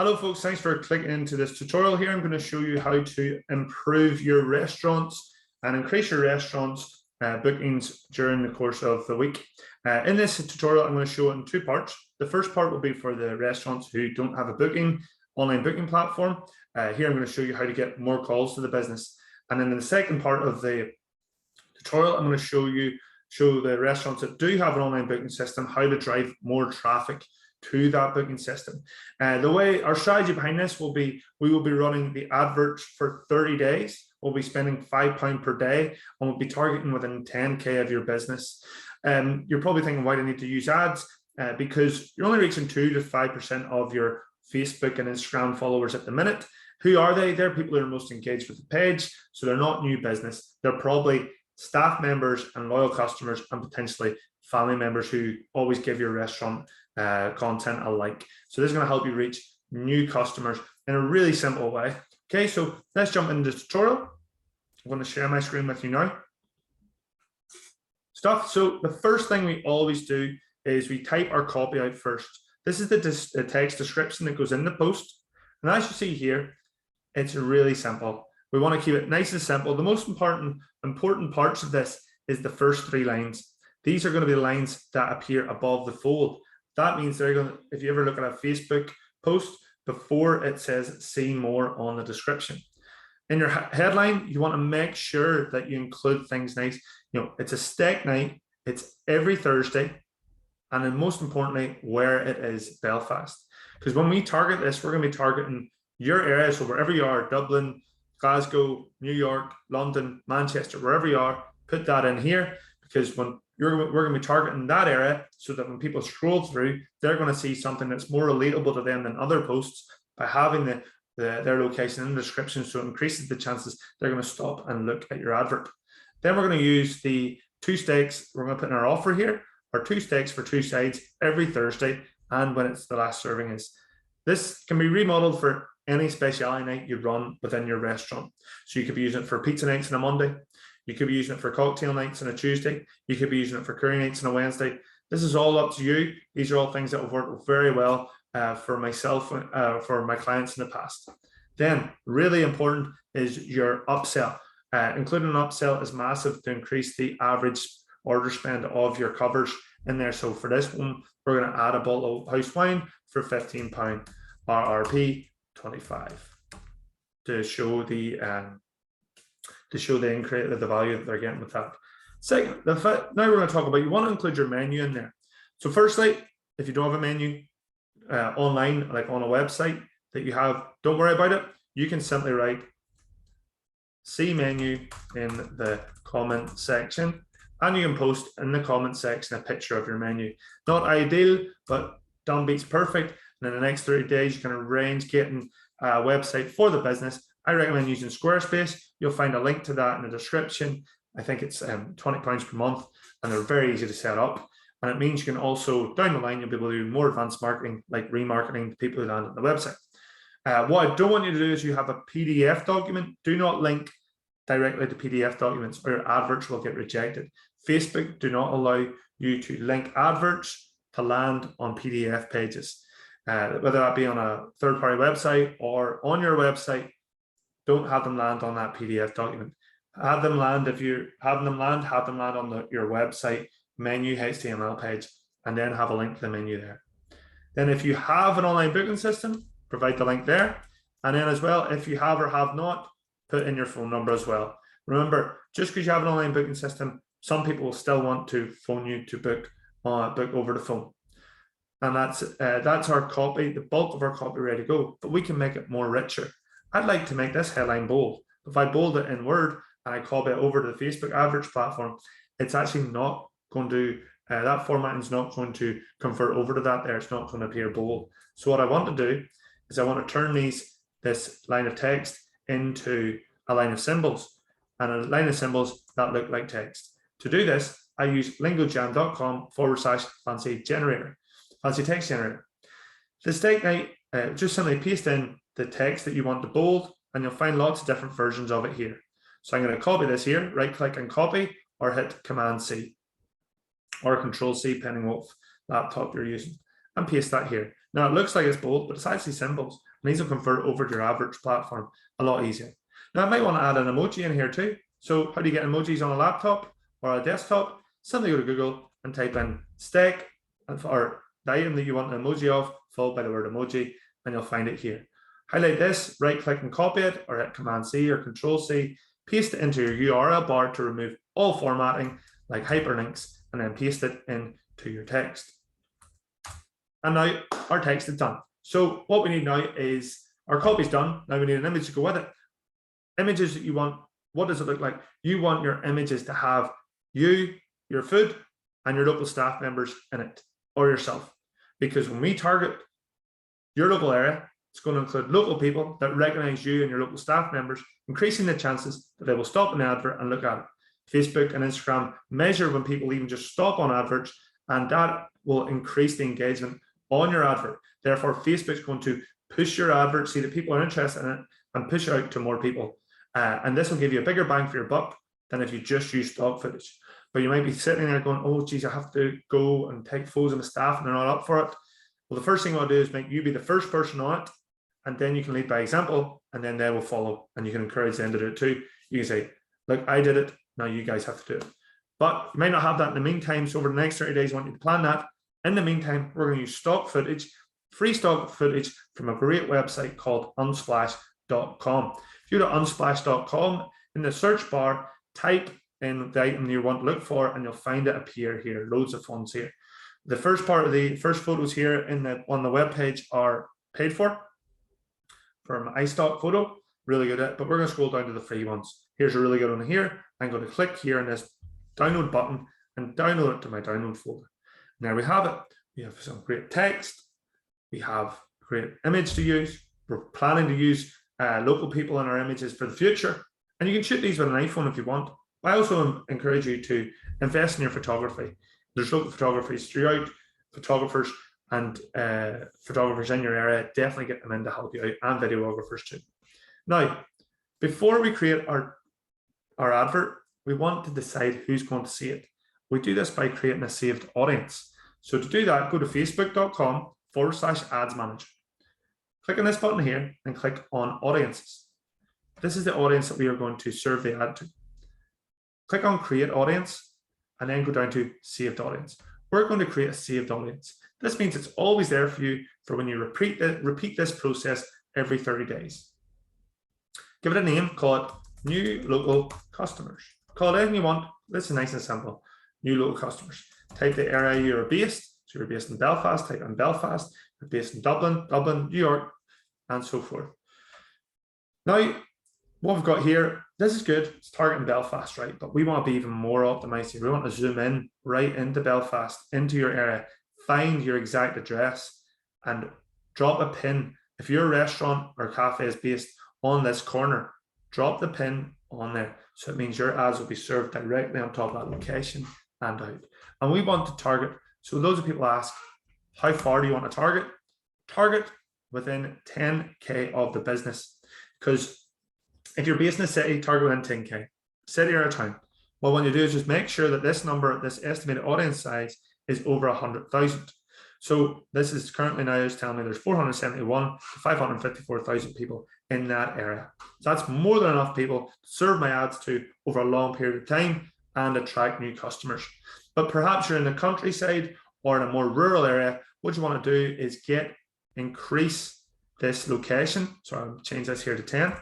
Hello folks, thanks for clicking into this tutorial here. I'm going to show you how to improve your restaurants and increase your restaurants bookings during the course of the week. In this tutorial, I'm going to show it in two parts. The first part will be for the restaurants who don't have a online booking platform. Here I'm going to show you how to get more calls to the business. And then in the second part of the tutorial, I'm going to show the restaurants that do have an online booking system how to drive more traffic to that booking system. The way our strategy behind this will be, we will be running the adverts for 30 days. We'll be spending £5 per day and we'll be targeting within 10K of your business. You're probably thinking, why do I need to use ads? Because you're only reaching 2 to 5% of your Facebook and Instagram followers at the minute. Who are they? They're people who are most engaged with the page. So they're not new business. They're probably staff members and loyal customers and potentially family members who always give your restaurant content a like. So this is going to help you reach new customers in a really simple way. Okay, so let's jump into the tutorial. I'm going to share my screen with you now. So the first thing we always do is we type our copy out first. This is the text description that goes in the post. And as you see here, it's really simple. We want to keep it nice and simple. The most important parts of this is the first 3 lines. These are going to be the lines that appear above the fold. That means they're going to, if you ever look at a Facebook post, before it says see more on the description. In your headline, you want to make sure that you include things nice. You know, it's a steak night, it's every Thursday, and then most importantly, where it is, Belfast. Because when we target this, we're going to be targeting your area. So wherever you are, Dublin, Glasgow, New York, London, Manchester, wherever you are, put that in here, because when we're going to be targeting that area so that when people scroll through, they're going to see something that's more relatable to them than other posts by having their location in the description. So it increases the chances they're going to stop and look at your advert. Then we're going to use the 2 steaks. We're going to put in our offer here, our 2 steaks for 2 sides every Thursday, and when it's the last serving is. This can be remodeled for any specialty night you run within your restaurant. So you could be using it for pizza nights on a Monday. You could be using it for cocktail nights on a Tuesday. You could be using it for curry nights on a Wednesday. This is all up to you. These are all things that have worked very well for myself, for my clients in the past. Then, really important is your upsell. Including an upsell is massive to increase the average order spend of your covers in there. So for this one, we're going to add a bottle of house wine for £15, RRP 25, to show the increase of the value that they're getting with that. Second, now we're going to talk about, you want to include your menu in there. So firstly, if you don't have a menu online, like on a website that you have, don't worry about it. You can simply write see menu in the comment section, and you can post in the comment section a picture of your menu. Not ideal, but done beats perfect. And in the next 30 days, you can arrange getting a website for the business. I recommend using Squarespace. You'll find a link to that in the description. I think it's £20 per month, and they're very easy to set up. And it means you can also, down the line, you'll be able to do more advanced marketing, like remarketing to people who land on the website. What I don't want you to do is you have a PDF document. Do not link directly to PDF documents or your adverts will get rejected. Facebook do not allow you to link adverts to land on PDF pages, whether that be on a third-party website or on your website. Don't have them land on that PDF document. Have them land, if you're having them land, have them land on your website menu HTML page, and then have a link to the menu there. Then if you have an online booking system, provide the link there. And then as well, if you have or have not, put in your phone number as well. Remember, just because you have an online booking system, some people will still want to phone you to book over the phone. And that's our copy, the bulk of our copy ready to go, but we can make it more richer. I'd like to make this headline bold. If I bold it in Word and I copy it over to the Facebook adverts platform, it's actually not going to, that formatting is not going to convert over to that there. It's not going to appear bold. So what I want to do is I want to turn this line of text into a line of symbols, and a line of symbols that look like text. To do this, I use lingojam.com/fancy text generator. The steak night, just simply paste in the text that you want to bold, and you'll find lots of different versions of it here. So I'm going to copy this here, right click and copy, or hit Command C or Control C, depending on what laptop you're using. and paste that here. Now it looks like it's bold, but it's actually symbols, and these will convert over to your AdWords platform a lot easier. Now I might want to add an emoji in here too. So how do you get emojis on a laptop or a desktop? Simply go to Google and type in steak or the item that you want an emoji of, followed by the word emoji, and you'll find it here. Highlight this, right click and copy it, or hit Command C or Control C, paste it into your URL bar to remove all formatting like hyperlinks, and then paste it into your text. And now our text is done. So what we need now is our copy's done. Now we need an image to go with it. Images that you want, what does it look like? You want your images to have you, your food, and your local staff members in it, or yourself. Because when we target your local area, it's going to include local people that recognize you and your local staff members, increasing the chances that they will stop an advert and look at it. Facebook and Instagram measure when people even just stop on adverts, and that will increase the engagement on your advert. Therefore, Facebook's going to push your advert, see that people are interested in it, and push it out to more people. And this will give you a bigger bang for your buck than if you just use stock footage. But you might be sitting there going, oh, geez, I have to go and take photos of my staff and they're not up for it. Well, the first thing I'll do is make you be the first person on it, and then you can lead by example, and then they will follow, and you can encourage them to do it too. You can say, look, I did it, now you guys have to do it. But you might not have that in the meantime, so over the next 30 days, I want you to plan that. In the meantime, we're going to use stock footage, free stock footage from a great website called unsplash.com. If you go to unsplash.com, in the search bar, type in the item you want to look for, and you'll find it appear here. Loads of ones here. The first part of the first photos here on the web page are paid for from iStock Photo, really good at, but we're going to scroll down to the free ones. Here's a really good one here. I'm going to click here on this download button and download it to my download folder. And there we have it. We have some great text. We have a great image to use. We're planning to use local people in our images for the future. And you can shoot these with an iPhone if you want. I also encourage you to invest in your photography. There's local photographers throughout, photographers and photographers in your area. Definitely get them in to help you out, and videographers too. Now, before we create our advert, we want to decide who's going to see it. We do this by creating a saved audience. So to do that, go to facebook.com/ads manager. Click on this button here and click on audiences. This is the audience that we are going to serve the ad to. Click on create audience and then go down to saved audience. We're going to create a saved audience. This means it's always there for you for when you repeat this process every 30 days. Give it a name, call it new local customers. Call it anything you want. This is nice and simple. New local customers. Type the area you're based. So you're based in Belfast, type in Belfast. You're based in Dublin, New York, and so forth. Now, what we've got here, this is good. It's targeting Belfast, right? But we want to be even more optimized here. We want to zoom in right into Belfast, into your area, find your exact address, and drop a pin. If your restaurant or cafe is based on this corner, drop the pin on there. So it means your ads will be served directly on top of that location and out. And we want to target. So loads of people ask, how far do you want to target? Target within 10K of the business. Because if you're based in a city, target within 10K, city or a town. Well, what you do is just make sure that this number, this estimated audience size, is over 100,000. So this is currently now is telling me there's 471 to 554,000 people in that area. So that's more than enough people to serve my ads to over a long period of time and attract new customers. But perhaps you're in the countryside or in a more rural area. What you want to do is increase this location. So I'll change this here to 10.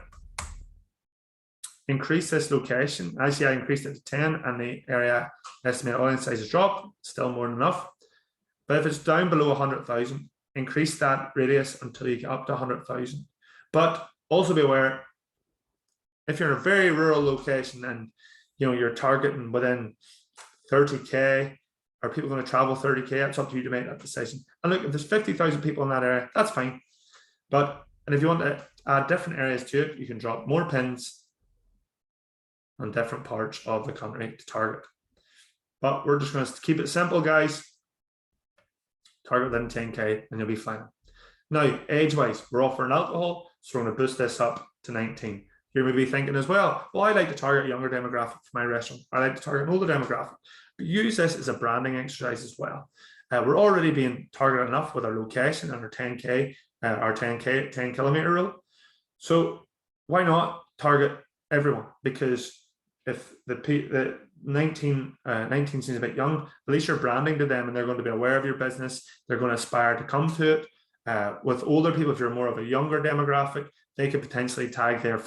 Increase this location. Actually, I increased it to 10 and the area estimated audience size has dropped. Still more than enough. But if it's down below 100,000, increase that radius until you get up to 100,000. But also be aware, if you're in a very rural location and you're targeting within 30K, are people going to travel 30K? It's up to you to make that decision. And look, if there's 50,000 people in that area, that's fine. And if you want to add different areas to it, you can drop more pins on different parts of the country to target. But we're just going to keep it simple, guys. Target within 10K and you'll be fine. Now, age-wise, we're offering alcohol, so we're going to boost this up to 19. You may be thinking as well, I like to target a younger demographic for my restaurant. I like to target an older demographic. But use this as a branding exercise as well. We're already being targeted enough with our location and our 10K, our 10 kilometer rule. So why not target everyone? Because if the 19 seems a bit young, at least you're branding to them and they're going to be aware of your business. They're going to aspire to come to it. With older people, if you're more of a younger demographic, they could potentially tag their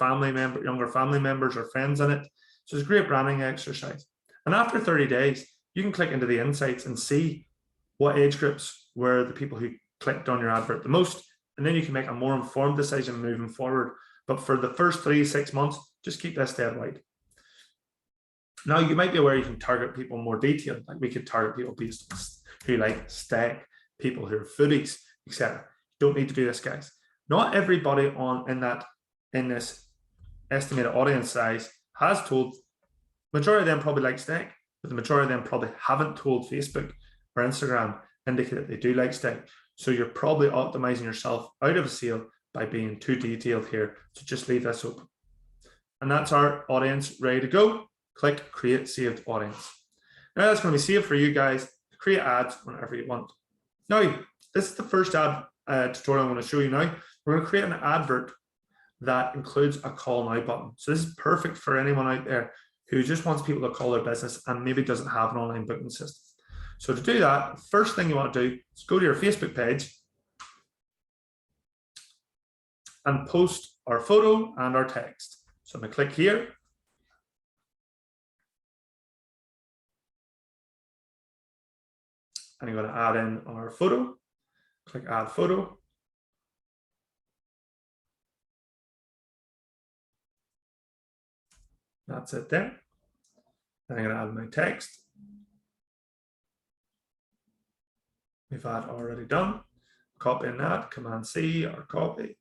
younger family members or friends in it. So it's a great branding exercise. And after 30 days, you can click into the insights and see what age groups were the people who clicked on your advert the most. And then you can make a more informed decision moving forward. But for the first 3 to 6 months, just keep this dead wide. Now, you might be aware you can target people more detailed. Like we could target people based on who like steak, people who are foodies, etc. Don't need to do this, guys. Not everybody in this estimated audience size has told. Majority of them probably like steak, but the majority of them probably haven't told Facebook or Instagram indicate that they do like steak. So you're probably optimizing yourself out of a sale by being too detailed here. So just leave this open. And that's our audience ready to go. Click create saved audience. Now that's going to be saved for you guys to create ads whenever you want. Now, this is the first ad tutorial I'm going to show you now. We're going to create an advert that includes a call now button. So this is perfect for anyone out there who just wants people to call their business and maybe doesn't have an online booking system. So to do that, the first thing you want to do is go to your Facebook page and post our photo and our text. So I'm going to click here. And I'm going to add in our photo. Click add photo. That's it there. And I'm going to add my text. We've had already done. Copy in that, Command C or copy.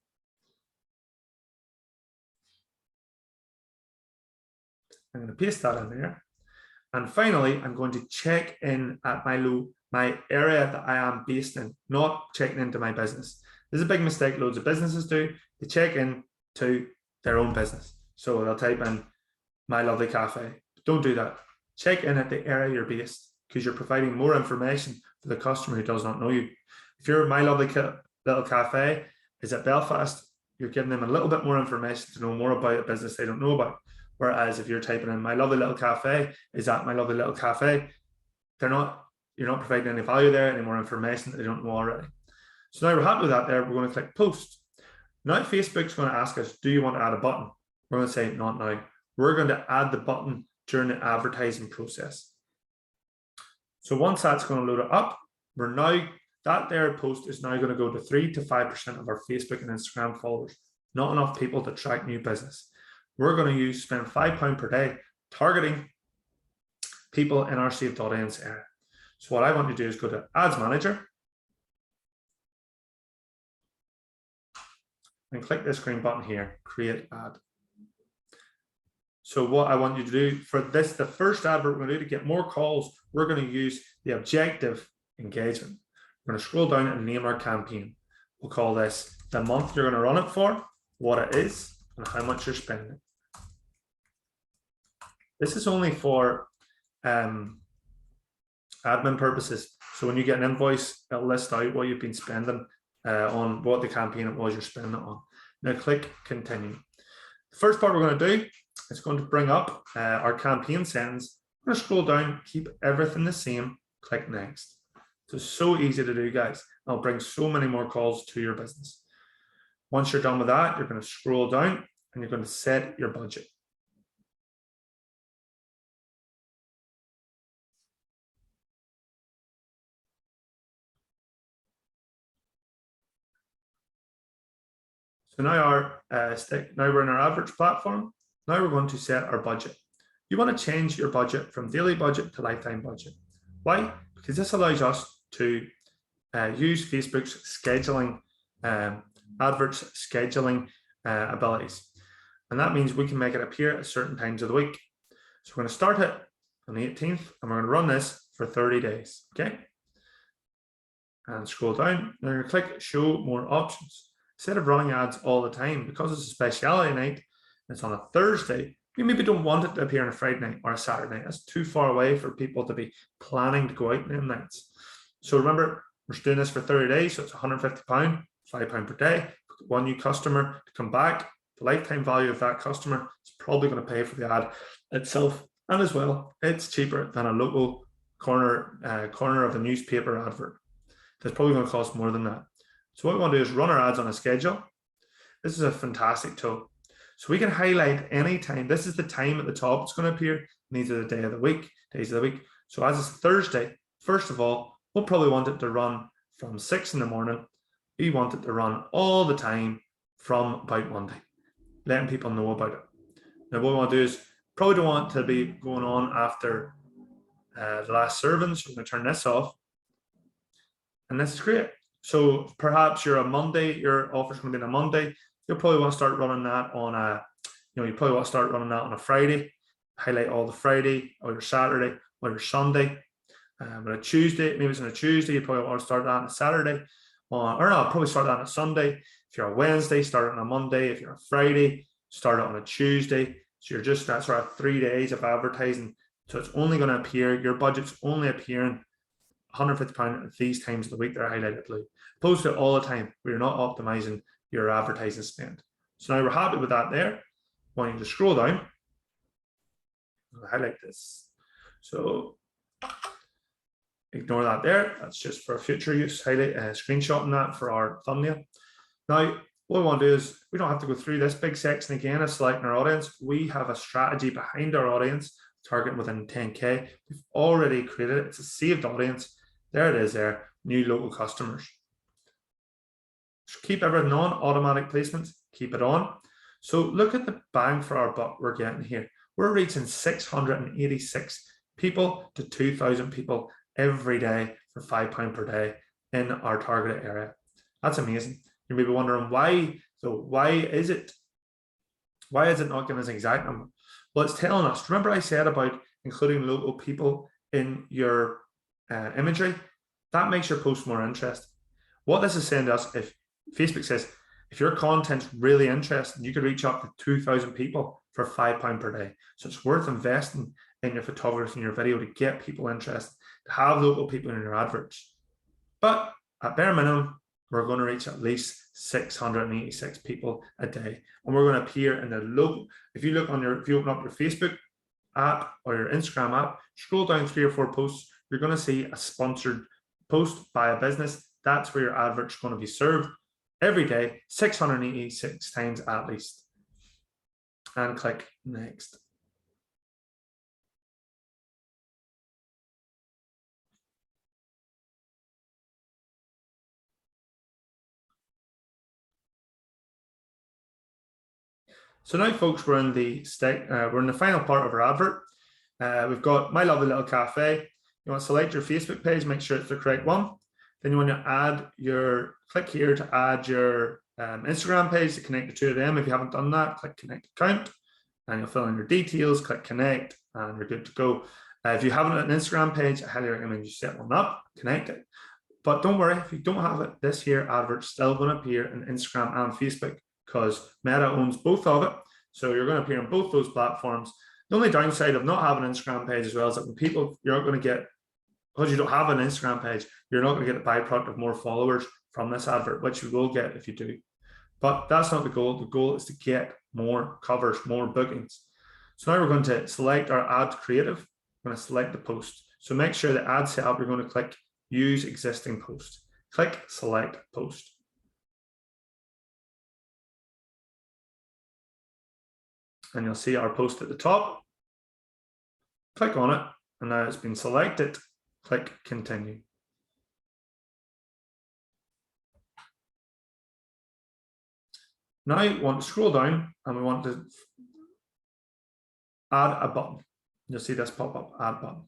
I'm going to paste that in there. And finally, I'm going to check in at my area that I am based in, not checking into my business. This is a big mistake loads of businesses do. They check in to their own business. So they'll type in My Lovely Cafe. Don't do that. Check in at the area you're based because you're providing more information for the customer who does not know you. If you're My Lovely Little Cafe is at Belfast, you're giving them a little bit more information to know more about a business they don't know about. Whereas if you're typing in My Lovely Little Cafe is at My Lovely Little Cafe, you're not providing any value there, any more information that they don't know already. So now we're happy with that there, we're going to click post. Now Facebook's going to ask us, do you want to add a button? We're going to say not now. We're going to add the button during the advertising process. So once that's going to load it up, that there post is now going to go to 3 to 5% of our Facebook and Instagram followers. Not enough people to track new business. We're going to spend £5 per day targeting people in our saved audience area. So what I want to do is go to Ads Manager and click this green button here, Create Ad. So what I want you to do for this, the first advert we're going to do to get more calls, we're going to use the objective engagement. We're going to scroll down and name our campaign. We'll call this the month you're going to run it for, what it is, and how much you're spending. This is only for admin purposes. So when you get an invoice, it'll list out what you've been spending on what the campaign it was you're spending it on. Now click continue. The first part we're going to do is going to bring up our campaign settings. We're going to scroll down, keep everything the same, click next. It's so easy to do, guys. It'll bring so many more calls to your business. Once you're done with that, you're going to scroll down and you're going to set your budget. So now we're in our average platform. Now we're going to set our budget. You want to change your budget from daily budget to lifetime budget. Why? Because this allows us to use Facebook's scheduling, adverts scheduling abilities. And that means we can make it appear at certain times of the week. So we're going to start it on the 18th and we're going to run this for 30 days. Okay. And scroll down. Now you're going to click show more options. Instead of running ads all the time, because it's a speciality night, it's on a Thursday, you maybe don't want it to appear on a Friday night or a Saturday night. That's too far away for people to be planning to go out on them nights. So remember, we're doing this for 30 days, so it's £150, £5 per day. One new customer to come back, the lifetime value of that customer is probably going to pay for the ad itself. And as well, it's cheaper than a local corner of a newspaper advert. That's probably going to cost more than that. So what we want to do is run our ads on a schedule. This is a fantastic tool. So we can highlight any time. This is the time at the top it's going to appear. And these are the days of the week. So as it's Thursday, first of all, we'll probably want it to run from 6 in the morning. We want it to run all the time from about Monday, letting people know about it. Now what we want to do is probably don't want to be going on after the last serving. So we're going to turn this off. And this is great. So perhaps you're a Monday, your offer's going to be on a Monday. You'll probably want to start running that on a Friday, highlight all the Friday or your Saturday or your Sunday. But a Tuesday, maybe it's on a Tuesday, you probably want to start that on a Saturday. Probably start that on a Sunday. If you're a Wednesday, start it on a Monday. If you're a Friday, start it on a Tuesday. So you're just that sort of 3 days of advertising. So it's only going to appear, your budget's only appearing £150 at these times of the week that are highlighted blue. Opposed to all the time where you're not optimizing your advertising spend. So now we're happy with that there. Want you to scroll down. I'll highlight this. So ignore that there. That's just for future use. Highlight screenshotting that for our thumbnail. Now, what we want to do is we don't have to go through this big section again of selecting our audience. We have a strategy behind our audience, targeting within 10K. We've already created it. It's a saved audience. There it is there, new local customers. So keep everything on, automatic placements, keep it on. So look at the bang for our buck we're getting here. We're reaching 686 people to 2,000 people every day for £5 per day in our targeted area. That's amazing. You may be wondering why. So why is it not giving us an exact number? Well, it's telling us. Remember I said about including local people in your imagery? That makes your post more interesting. What this is saying to us, if Facebook says, if your content's really interesting, you could reach up to 2,000 people for £5 per day. So it's worth investing in your photography and your video to get people interested, to have local people in your adverts. But at bare minimum, we're going to reach at least 686 people a day. And we're going to appear in the local, if you open up your Facebook app or your Instagram app, scroll down 3 or 4 posts, you're going to see a sponsored post by a business. That's where your advert's going to be served every day, 686 times at least. And click next. So now, folks, we're in the final part of our advert. We've got My Lovely Little Cafe. You want to select your Facebook page, make sure it's the correct one. Then you want to click here to add your Instagram page to connect the two of them. If you haven't done that, click Connect Account, and you'll fill in your details, click Connect, and you're good to go. If you haven't an Instagram page, I highly recommend you set one up, connect it. But don't worry, if you don't have it, this here advert's still going to appear in Instagram and Facebook, because Meta owns both of it. So you're going to appear on both those platforms. The only downside of not having an Instagram page as well is that when people, you're not going to get, because you don't have an Instagram page, you're not going to get the byproduct of more followers from this advert, which you will get if you do. But that's not the goal. The goal is to get more covers, more bookings. So now we're going to select our ad creative. We're going to select the post. So make sure the ad setup, you're going to click Use Existing Post. Click Select Post. And you'll see our post at the top. Click on it, and now it's been selected. Click Continue. Now you want to scroll down, and we want to add a button. You'll see this pop up, Add Button.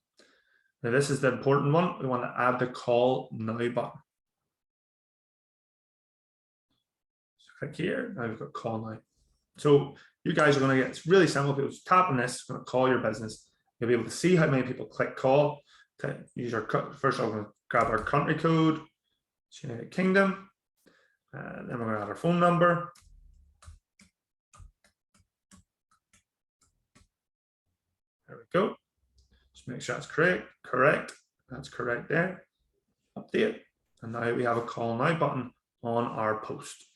Now this is the important one. We want to add the Call Now button. So click here. Now we've got Call Now. So you guys are going to get, it's really simple. People just tap on this, it's going to call your business. You'll be able to see how many people click call. Use our, first I'm going to grab our country code, United Kingdom, and then we're going to add our phone number. There we go. Just make sure that's correct. That's correct there. update. And now we have a call now button on our post.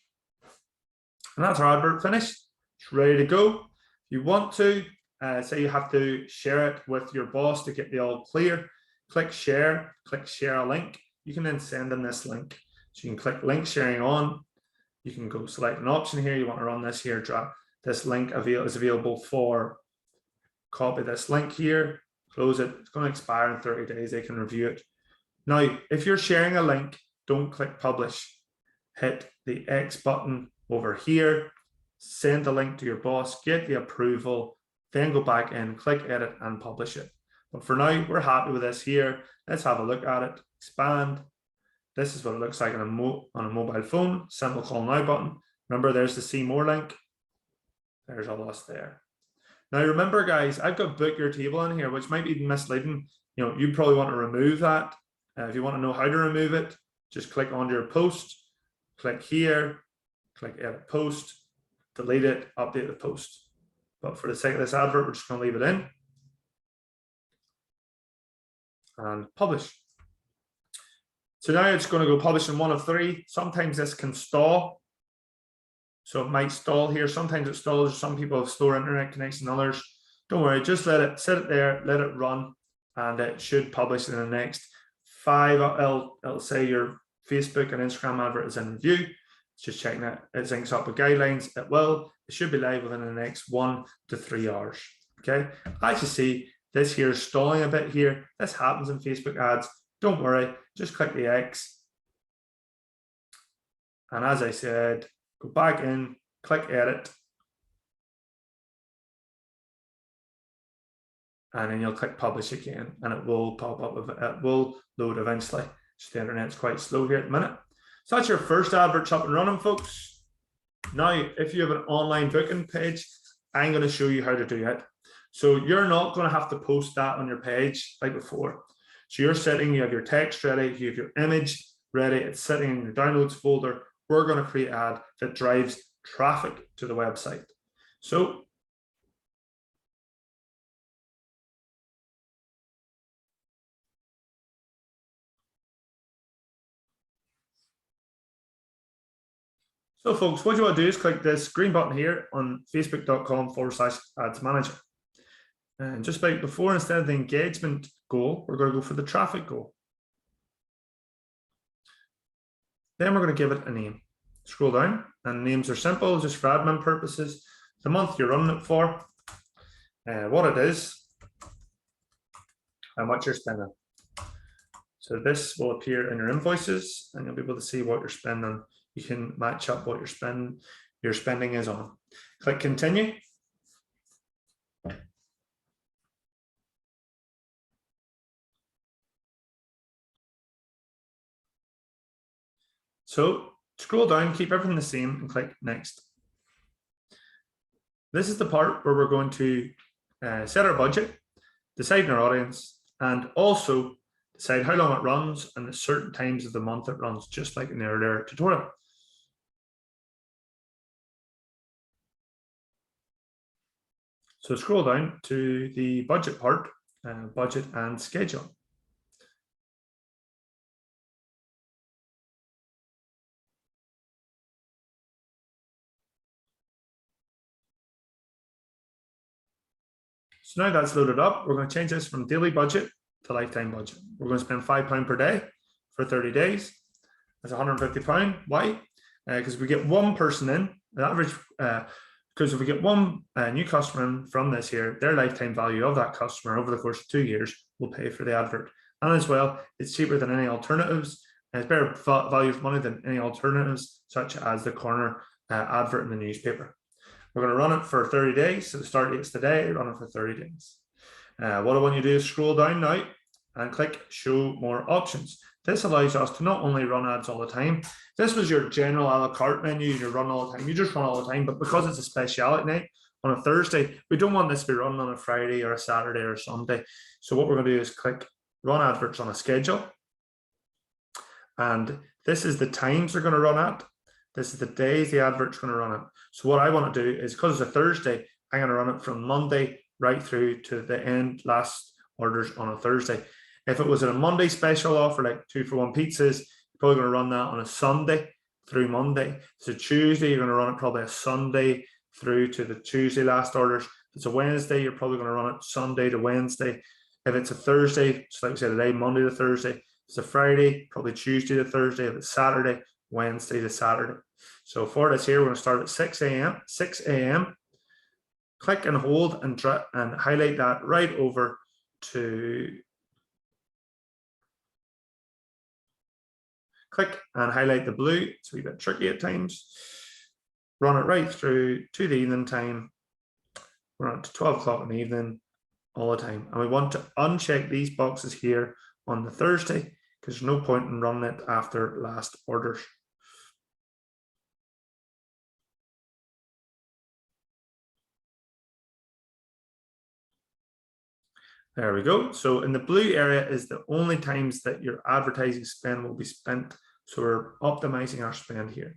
And that's our advert finished. It's ready to go. If you want to, say you have to share it with your boss to get the all clear, click share a link. You can then send them this link. So you can click link sharing on. You can go select an option here. You want to run this here, drop this link is available for copy this link here, close it. It's going to expire in 30 days. They can review it. Now, if you're sharing a link, don't click publish. Hit the X button over here, send the link to your boss, get the approval, then go back in, click edit and publish it. But for now, we're happy with this here. Let's have a look at it, expand. This is what it looks like on a mobile phone. Simple call now button. Remember, there's the see more link. There's all us there. Now remember, guys, I've got book your table in here, which might be misleading. You know, you probably want to remove that. If you want to know how to remove it, just click on your post, click here, click edit post, delete it, update the post. But for the sake of this advert, we're just going to leave it in and publish. So now it's going to go publish in one of three. Sometimes this can stall. So it might stall here. Sometimes it stalls. Some people have slower internet connection than others. Don't worry, just let it sit there, let it run, and it should publish in the next 5. It'll say your Facebook and Instagram advert is in review. It's just checking that it syncs up with guidelines. It will. It should be live within the next 1 to 3 hours. Okay. As you see, this here is stalling a bit here. This happens in Facebook ads. Don't worry. Just click the X. And as I said, go back in, click edit. And then you'll click publish again, and it will pop up. It will load eventually. Just the internet's quite slow here at the minute. So that's your first advert up and running, folks. Now, if you have an online booking page, I'm going to show you how to do it. So you're not going to have to post that on your page like before. So you're sitting, you have your text ready, you have your image ready, it's sitting in your downloads folder. We're going to create an ad that drives traffic to the website. So folks, what you want to do is click this green button here on facebook.com/ads manager. And just like before, instead of the engagement goal, we're going to go for the traffic goal. Then we're going to give it a name. Scroll down, and names are simple, just for admin purposes. The month you're running it for, what it is, and what you're spending. So this will appear in your invoices, and you'll be able to see what you're spending. You can match up what your spending is on. Click continue. So scroll down, keep everything the same, and click next. This is the part where we're going to set our budget, decide our audience, and also decide how long it runs and the certain times of the month it runs, just like in the earlier tutorial. So scroll down to the budget part, budget and schedule. So now that's loaded up, we're going to change this from daily budget to lifetime budget. We're going to spend £5 per day for 30 days. That's £150. Why? Because we get one person in, the average, because if we get one new customer in from this here, their lifetime value of that customer over the course of 2 years will pay for the advert. And as well, it's cheaper than any alternatives, and it's better value for money than any alternatives, such as the corner advert in the newspaper. We're going to run it for 30 days. So the start date's today, run it for 30 days. What I want you to do is scroll down now and click show more options. This allows us to not only run ads all the time. This was your general a la carte menu, you run all the time, you just run all the time, but because it's a speciality night on a Thursday, we don't want this to be run on a Friday or a Saturday or a Sunday. So what we're going to do is click run adverts on a schedule. And this is the times they're going to run at. This is the days the advert's going to run at. So what I want to do is, because it's a Thursday, I'm going to run it from Monday right through to the end, last orders on a Thursday. If it was a Monday special offer, like 2-for-1 pizzas, you're probably going to run that on a Sunday through Monday. So Tuesday, you're going to run it probably a Sunday through to the Tuesday last orders. If it's a Wednesday, you're probably going to run it Sunday to Wednesday. If it's a Thursday, just like we said today, Monday to Thursday. If it's a Friday, probably Tuesday to Thursday. If it's Saturday, Wednesday to Saturday. So for this here, we're going to start at 6 a.m. 6 a.m. Click and hold and highlight that right over to click and highlight the blue. It's a wee bit tricky at times. Run it right through to the evening time. Run it to 12 o'clock in the evening all the time. And we want to uncheck these boxes here on the Thursday because there's no point in running it after last orders. There we go. So in the blue area is the only times that your advertising spend will be spent. So we're optimizing our spend here.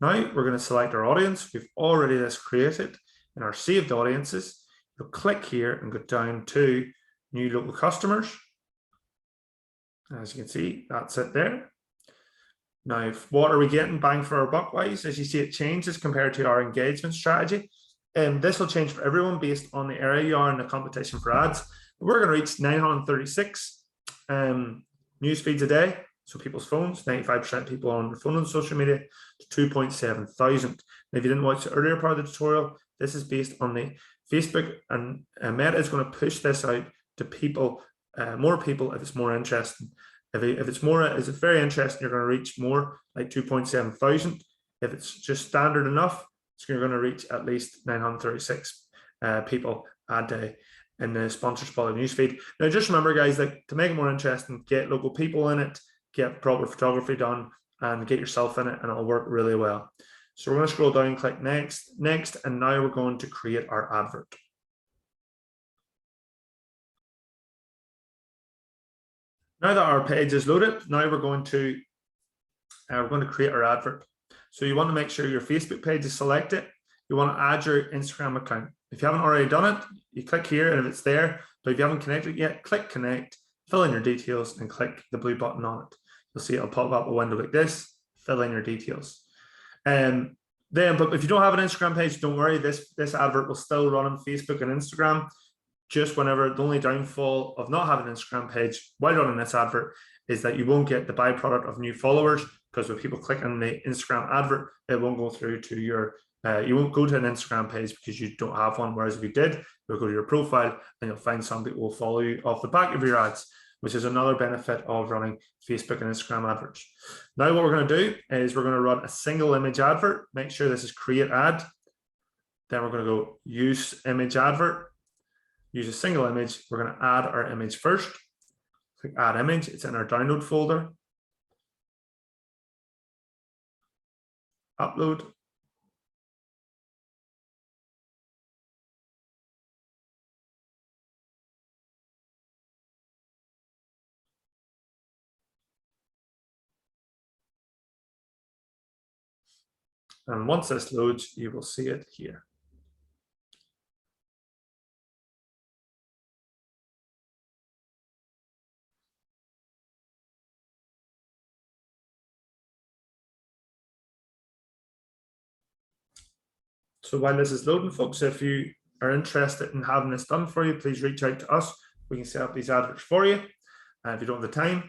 Now we're going to select our audience. We've already this created in our saved audiences. You'll click here and go down to new local customers. As you can see, that's it there. Now, what are we getting bang for our buck wise? As you see, it changes compared to our engagement strategy. And this will change for everyone based on the area you are in the competition for ads. We're going to reach 936 news feeds a day. So people's phones, 95% of people on their phone and social media, to 2.7 thousand. Now, if you didn't watch the earlier part of the tutorial, this is based on the Facebook, and Meta is going to push this out to people, more people if it's more interesting. If it's very interesting, you're going to reach more, like 2.7 thousand. If it's just standard enough, you're going to reach at least 936 people a day in the sponsored quality newsfeed. Now, just remember, guys, that to make it more interesting, get local people in it, get proper photography done, and get yourself in it, and it'll work really well. So we're going to scroll down, click next, and now we're going to create our advert. Now that our page is loaded, now we're going to create our advert. So you want to make sure your Facebook page is selected. You want to add your Instagram account. If you haven't already done it, you click here and if it's there, but if you haven't connected yet, click connect, fill in your details and click the blue button on it. You'll see it'll pop up a window like this, fill in your details. But if you don't have an Instagram page, don't worry, this advert will still run on Facebook and Instagram. Just whenever, the only downfall of not having an Instagram page while running this advert is that you won't get the byproduct of new followers, because when people click on the Instagram advert, it won't go through to your, you won't go to an Instagram page because you don't have one. Whereas if you did, you'll go to your profile and you'll find some people will follow you off the back of your ads, which is another benefit of running Facebook and Instagram adverts. Now what we're going to do is we're going to run a single image advert. Make sure this is create ad. Then we're going to go use image advert. Use a single image. We're going to add our image first. Click add image. It's in our download folder. Upload. And once this loads, you will see it here. So while this is loading, folks, if you are interested in having this done for you, please reach out to us. We can set up these adverts for you if you don't have the time.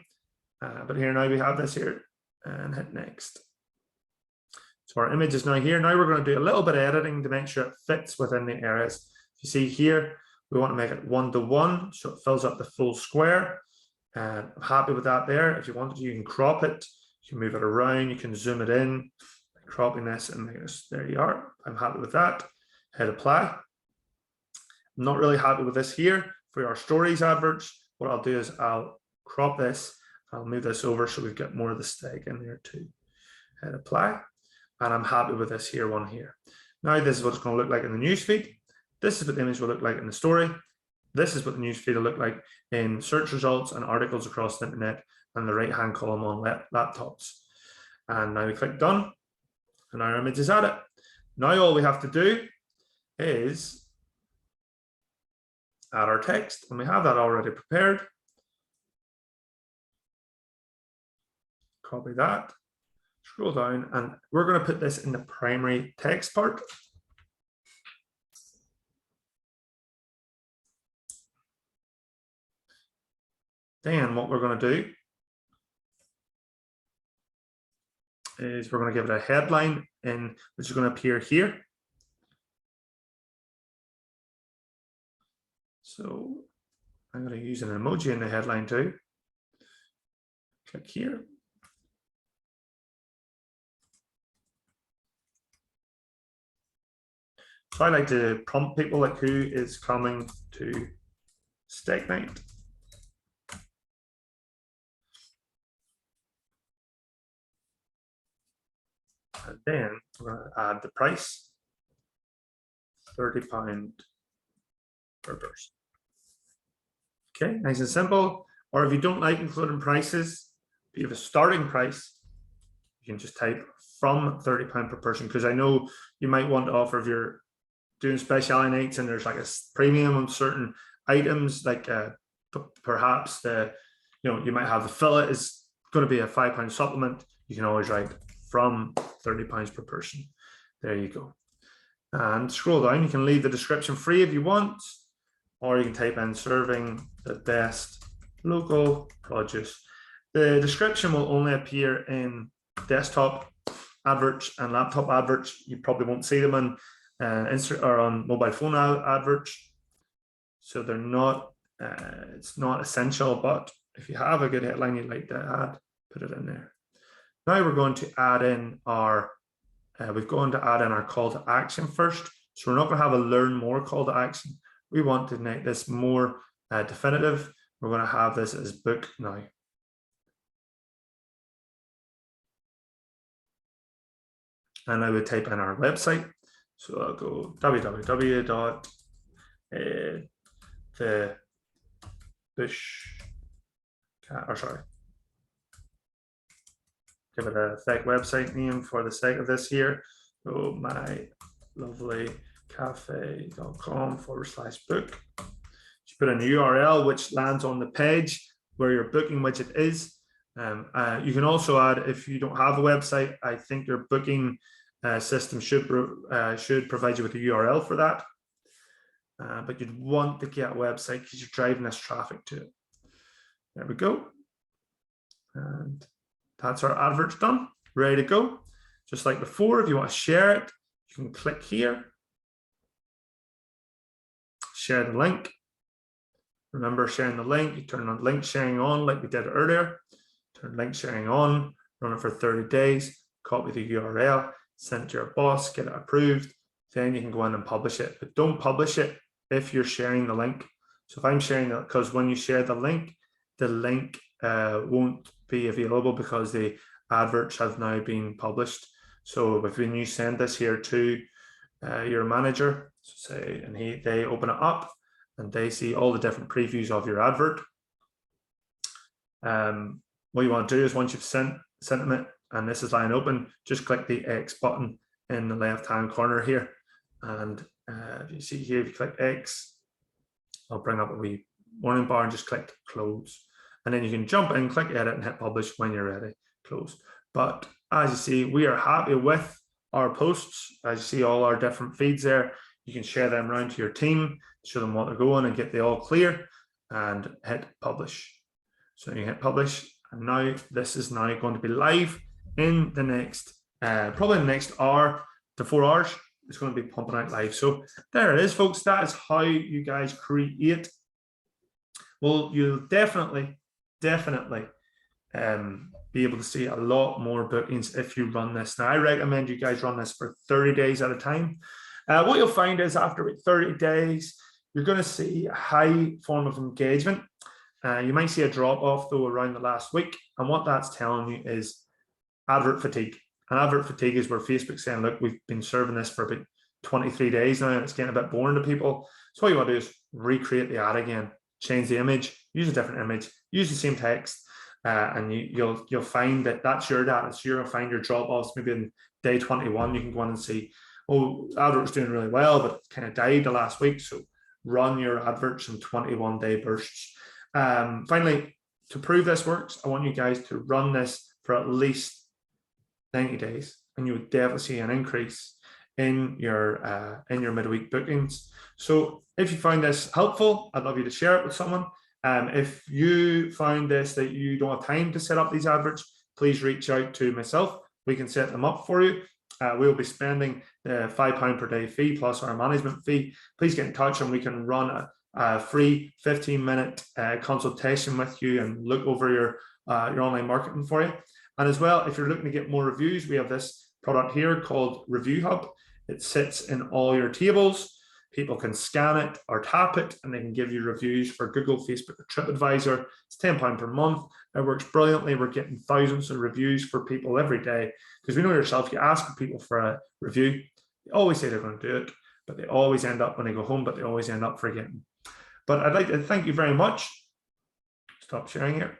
But here now we have this here, and hit next. So our image is now here. Now we're going to do a little bit of editing to make sure it fits within the areas. You see here, we want to make it 1:1, so it fills up the full square. And I'm happy with that there. If you wanted to, you can crop it. You can move it around. You can zoom it in. Cropping this and making this, there you are. I'm happy with that. Hit apply. I'm not really happy with this here. For our stories adverts, what I'll do is I'll crop this. I'll move this over so we've got more of the stag in there too. Hit apply. And I'm happy with this here, one here. Now this is what it's going to look like in the newsfeed. This is what the image will look like in the story. This is what the newsfeed will look like in search results and articles across the internet and the right-hand column on laptops. And now we click done. And our image is added. Now all we have to do is add our text, and we have that already prepared. copy that, scroll down, and we're going to put this in the primary text part. Then what we're going to do is we're going to give it a headline in, which is going to appear here. So I'm going to use an emoji in the headline too. Click here. So I like to prompt people like who is coming to steak night. And then we're going to add the price, £30 per person. Okay, nice and simple. Or if you don't like including prices, if you have a starting price, you can just type from £30 per person, because I know you might want to offer, if you're doing specialty nights and there's like a premium on certain items, like perhaps you might have the fillet is going to be a £5 supplement. You can always write from £30 per person. There you go. And scroll down. You can leave the description free if you want, or you can type in serving the best local produce. The description will only appear in desktop adverts and laptop adverts. You probably won't see them in or on mobile phone adverts. So they're not, it's not essential, but if you have a good headline you'd like to add, put it in there. Now we're going to add in our, call to action first. So we're not going to have a learn more call to action. We want to make this more definitive. We're going to have this as book now. And I would type in our website. So I'll go give it a thick website name for the sake of this here. So mylovelycafe.com/book. You put in a URL which lands on the page where your booking widget is. You can also add, if you don't have a website, I think your booking system should provide you with a URL for that. But you'd want to get a website because you're driving this traffic to it. There we go. And that's our adverts done, ready to go. Just like before, if you want to share it, you can click here. Share the link. Remember, sharing the link, you turn on link sharing on like we did earlier. Turn link sharing on, run it for 30 days, copy the URL, send it to your boss, get it approved. Then you can go in and publish it. But don't publish it if you're sharing the link. So if I'm sharing it, because when you share the link won't be available because the adverts have now been published. So when you send this here to your manager, so say, and they open it up and they see all the different previews of your advert. What you want to do is, once you've sent it and this is lying open, just click the X button in the left-hand corner here. And if you see here, if you click X, I'll bring up a wee warning bar and just click close. And then you can jump in, click edit and hit publish when you're ready, close. But as you see, we are happy with our posts. As you see all our different feeds there, you can share them around to your team, show them what they're going and get the all clear and hit publish. So you hit publish, and now this is now going to be live in the next, probably the next hour to 4 hours. It's going to be pumping out live. So there it is, folks. That is how you guys create. Well, you'll definitely be able to see a lot more bookings if you run this. Now, I recommend you guys run this for 30 days at a time. What you'll find is after 30 days, you're going to see a high form of engagement. You might see a drop off though around the last week. And what that's telling you is advert fatigue. And advert fatigue is where Facebook's saying, look, we've been serving this for about 23 days now and it's getting a bit boring to people. So what you want to do is recreate the ad again, change the image, use a different image, use the same text, and you'll find that that's your data. So you're going to find your drop offs maybe in day 21. You can go in and see, oh, advert's doing really well, but it kind of died the last week. So run your adverts in 21-day bursts. Finally, to prove this works, I want you guys to run this for at least 90 days, and you would definitely see an increase in your midweek bookings. So if you find this helpful, I'd love you to share it with someone. If you find this that you don't have time to set up these adverts, please reach out to myself. We can set them up for you. We'll be spending the £5 per day fee plus our management fee. Please get in touch and we can run a free 15-minute consultation with you and look over your online marketing for you. And as well, if you're looking to get more reviews, we have this product here called Review Hub. It sits in all your tables. People can scan it or tap it, and they can give you reviews for Google, Facebook, or TripAdvisor. It's £10 per month. It works brilliantly. We're getting thousands of reviews for people every day, because we know yourself, you ask people for a review, they always say they're going to do it, but they always end up, when they go home, but they always end up forgetting. But I'd like to thank you very much. Stop sharing here.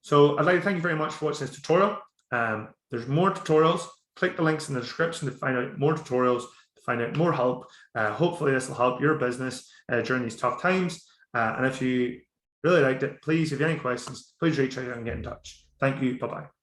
So I'd like to thank you very much for watching this tutorial. There's more tutorials. Click the links in the description to find out more tutorials, to find out more help. Hopefully this will help your business during these tough times. And if you really liked it, please, if you have any questions, please reach out and get in touch. Thank you. Bye-bye.